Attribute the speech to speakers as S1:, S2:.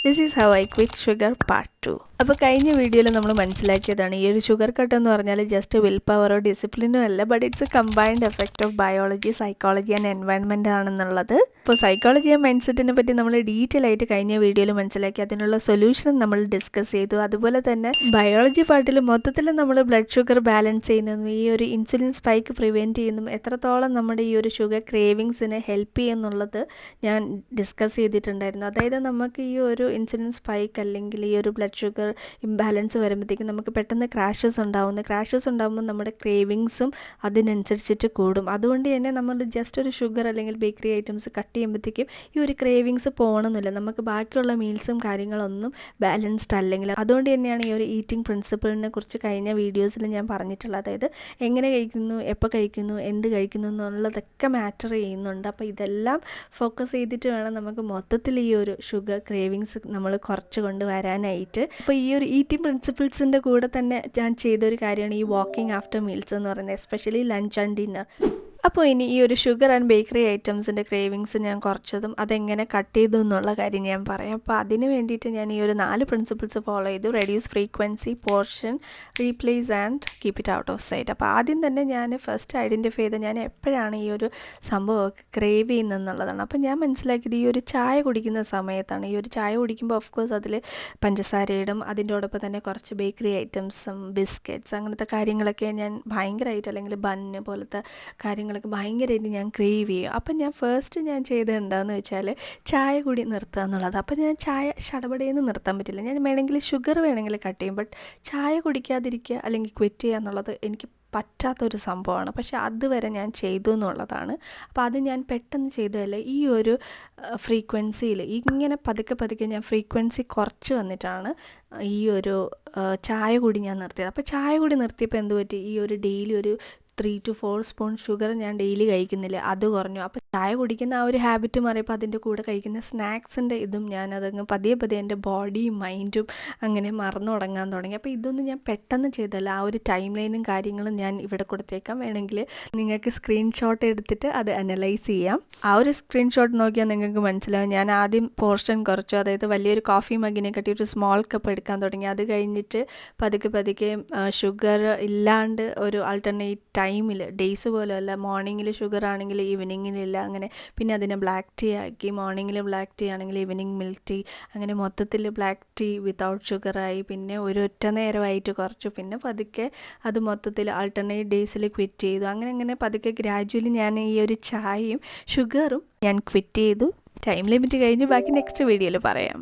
S1: This is how I quit sugar part 2. അപ്പോൾ കഴിഞ്ഞ വീഡിയോയിൽ നമ്മൾ മനസ്സിലാക്കിയതാണ് ഈ ഒരു ഷുഗർ കട്ട് എന്ന് പറഞ്ഞാൽ ജസ്റ്റ് വിൽ പവറോ ഡിസിപ്ലിനോ അല്ല, but it's A combined effect of biology, psychology and environment ആണെന്നുള്ളത്. അപ്പോൾ സൈക്കോളജി ആൻഡ് മൈൻഡ് സെറ്റിനെ പറ്റി നമ്മൾ ഡീറ്റെയിൽ ആയിട്ട് കഴിഞ്ഞ വീഡിയോയിൽ മനസ്സിലാക്കി, അതിനുള്ള സൊല്യൂഷൻ നമ്മൾ ഡിസ്കസ് ചെയ്തു. അതുപോലെ തന്നെ ബയോളജി പാർട്ടിൽ മൊത്തത്തിൽ നമ്മൾ ബ്ലഡ് ഷുഗർ ബാലൻസ് ചെയ്യുന്നതും ഈ ഒരു ഇൻസുലിൻ സ്പൈക്ക് പ്രിവെൻറ്റ് ചെയ്യുന്നതും എത്രത്തോളം നമ്മുടെ ഈ ഒരു ഷുഗർ ക്രേവിങ്സിനെ ഹെൽപ്പ് ചെയ്യുന്നുള്ളത് ഞാൻ ഡിസ്കസ് ചെയ്തിട്ടുണ്ടായിരുന്നു. അതായത് നമുക്ക് ഈ ഒരു ഇൻസുലിൻ സ്പൈക്ക് അല്ലെങ്കിൽ ഈ ഒരു ബ്ലഡ് ഷുഗർ ഇംബാലൻസ് വരുമ്പോഴത്തേക്കും നമുക്ക് പെട്ടെന്ന് ക്രാഷസ് ഉണ്ടാകുമ്പോൾ നമ്മുടെ ക്രേവിങ്സും അതിനനുസരിച്ചിട്ട് കൂടും. അതുകൊണ്ട് തന്നെ നമ്മൾ ജസ്റ്റ് ഒരു ഷുഗർ അല്ലെങ്കിൽ ബേക്കറി ഐറ്റംസ് കട്ട് ചെയ്യുമ്പോഴത്തേക്കും ഈ ഒരു ക്രേവിങ്സ് പോകണമെന്നില്ല, നമുക്ക് ബാക്കിയുള്ള മീൽസും കാര്യങ്ങളൊന്നും ബാലൻസ്ഡ് അല്ലെങ്കിൽ. അതുകൊണ്ട് തന്നെയാണ് ഈ ഒരു ഈറ്റിംഗ് പ്രിൻസിപ്പിളിനെ കുറിച്ച് കഴിഞ്ഞ വീഡിയോസിൽ ഞാൻ പറഞ്ഞിട്ടുള്ളത്. അതായത് എങ്ങനെ കഴിക്കുന്നു, എപ്പോൾ കഴിക്കുന്നു, എന്ത് കഴിക്കുന്നു എന്നുള്ളതൊക്കെ മാറ്റർ ചെയ്യുന്നുണ്ട്. അപ്പോൾ ഇതെല്ലാം ഫോക്കസ് ചെയ്തിട്ട് വേണം നമുക്ക് മൊത്തത്തിൽ ഈ ഒരു ഷുഗർ ക്രേവിങ്സ് നമ്മൾ കുറച്ച് കൊണ്ട് വരാനായിട്ട്. അപ്പോൾ ഈ ഒരു ഈറ്റിംഗ് പ്രിൻസിപ്പിൾസിൻ്റെ കൂടെ തന്നെ ഞാൻ ചെയ്തൊരു കാര്യമാണ് ഈ വാക്കിംഗ് ആഫ്റ്റർ മീൽസ് എന്ന് പറയുന്നത്, എസ്പെഷ്യലി ലഞ്ച് ആൻഡ് ഡിന്നർ. അപ്പോൾ ഇനി ഈ ഒരു ഷുഗർ ആൻഡ് ബേക്കറി ഐറ്റംസിൻ്റെ ക്രേവിങ്സ് ഞാൻ കുറച്ചതും അതെങ്ങനെ കട്ട് ചെയ്തു എന്നുള്ള കാര്യം ഞാൻ പറയാം. അപ്പോൾ അതിന് വേണ്ടിയിട്ട് ഞാൻ ഈ ഒരു 4 പ്രിൻസിപ്പിൾസ് ഫോളോ ചെയ്തു: reduce frequency, portion, replace and keep it out of sight. അപ്പോൾ ആദ്യം തന്നെ ഞാൻ ഫസ്റ്റ് ഐഡൻറ്റിഫൈ ചെയ്ത് ഞാൻ എപ്പോഴാണ് ഈ ഒരു സംഭവമൊക്കെ ക്രേവ് ചെയ്യുന്നതെന്നുള്ളതാണ്. അപ്പോൾ ഞാൻ മനസ്സിലാക്കിയത് ഈ ഒരു ചായ കുടിക്കുന്ന സമയത്താണ്. ഈ ഒരു ചായ കുടിക്കുമ്പോൾ ഓഫ് കോഴ്സ് അതിൽ പഞ്ചസാരയിടും, അതിൻ്റോടൊപ്പം തന്നെ കുറച്ച് ബേക്കറി ഐറ്റംസും ബിസ്ക്കറ്റ്സ് അങ്ങനത്തെ കാര്യങ്ങളൊക്കെ ഞാൻ ഭയങ്കരമായിട്ട്, അല്ലെങ്കിൽ ബന്ന് പോലത്തെ കാര്യങ്ങളൊക്കെ ഭയങ്കരമായിട്ട് ഞാൻ ക്രേവ് ചെയ്യും. അപ്പം ഞാൻ ഫസ്റ്റ് ഞാൻ ചെയ്തത് എന്താണെന്ന് വെച്ചാൽ ചായ കൂടി നിർത്തുക എന്നുള്ളത്. അപ്പം ഞാൻ ചായ ഷടപടയെന്ന് നിർത്താൻ പറ്റില്ല, ഞാൻ വേണമെങ്കിൽ ഷുഗർ വേണമെങ്കിൽ കട്ട് ചെയ്യും, ബട്ട് ചായ കുടിക്കാതിരിക്കുക അല്ലെങ്കിൽ ക്വിറ്റ് ചെയ്യുക എന്നുള്ളത് എനിക്ക് പറ്റാത്തൊരു സംഭവമാണ്. പക്ഷെ അതുവരെ ഞാൻ ചെയ്തു എന്നുള്ളതാണ്. അപ്പോൾ അത് ഞാൻ പെട്ടെന്ന് ചെയ്തതല്ല, ഈ ഒരു ഫ്രീക്വൻസിയിൽ ഇങ്ങനെ പതുക്കെ ഞാൻ ഫ്രീക്വൻസി കുറച്ച് വന്നിട്ടാണ് ഈ ഒരു ചായ കൂടി ഞാൻ നിർത്തിയത്. അപ്പോൾ ചായ കൂടി നിർത്തിയപ്പോൾ എന്ത് പറ്റി, ഈ ഒരു ഡെയിലി ഒരു 3 to 4 സ്പൂൺ ഷുഗർ ഞാൻ ഡെയിലി കഴിക്കുന്നില്ല, അത് കുറഞ്ഞു. അപ്പോൾ ചായ കുടിക്കുന്ന ആ ഒരു ഹാബിറ്റ് മാറിയപ്പോൾ അതിൻ്റെ കൂടെ കഴിക്കുന്ന സ്നാക്സിൻ്റെ ഇതും ഞാനതങ്ങ് പതിയെ എൻ്റെ ബോഡിയും മൈൻഡും അങ്ങനെ മറന്നു തുടങ്ങാൻ തുടങ്ങി. അപ്പോൾ ഇതൊന്നും ഞാൻ പെട്ടെന്ന് ചെയ്തല്ല, ആ ഒരു ടൈം ലൈനും കാര്യങ്ങളും ഞാൻ ഇവിടെ കൊടുത്തേക്കാം, വേണമെങ്കിൽ നിങ്ങൾക്ക് സ്ക്രീൻഷോട്ട് എടുത്തിട്ട് അത് അനലൈസ് ചെയ്യാം. ആ ഒരു സ്ക്രീൻഷോട്ട് നോക്കിയാൽ നിങ്ങൾക്ക് മനസ്സിലാവും. ഞാൻ ആദ്യം പോർഷൻ കുറച്ചു, അതായത് വലിയൊരു കോഫി മഗ്ഗിനെ കട്ടി ഒരു സ്മോൾ കപ്പ് എടുക്കാൻ തുടങ്ങി. അത് കഴിഞ്ഞിട്ട് പതുക്കെ ഷുഗർ ഇല്ലാണ്ട് ഒരു ആൾട്ടർനേറ്റ് ടൈമിൽ, ഡേയ്സ് പോലും അല്ല, മോർണിംഗിൽ ഷുഗർ ആണെങ്കിൽ ഈവനിങ്ങിലില്ല, അങ്ങനെ പിന്നെ അതിനെ ബ്ലാക്ക് ടീ ആക്കി, മോർണിംഗിൽ ബ്ലാക്ക് ടീ ആണെങ്കിൽ ഈവനിങ് മിൽക്ക് ടീ, അങ്ങനെ മൊത്തത്തിൽ ബ്ലാക്ക് ടീ വിത്തൗട്ട് ഷുഗറായി. പിന്നെ ഒരു ഒറ്റ നേരമായിട്ട് കുറച്ചു, പിന്നെ പതുക്കെ അത് മൊത്തത്തിൽ ആൾട്ടർനേറ്റ് ഡേയ്സിൽ ക്വിറ്റ് ചെയ്തു. അങ്ങനെ പതുക്കെ ഗ്രാജുവലി ഞാൻ ഈ ഒരു ചായയും ഷുഗറും ഞാൻ ക്വിറ്റ് ചെയ്തു. ടൈം ലിമിറ്റ് കഴിഞ്ഞ് ബാക്കി നെക്സ്റ്റ് വീഡിയോയിൽ പറയാം.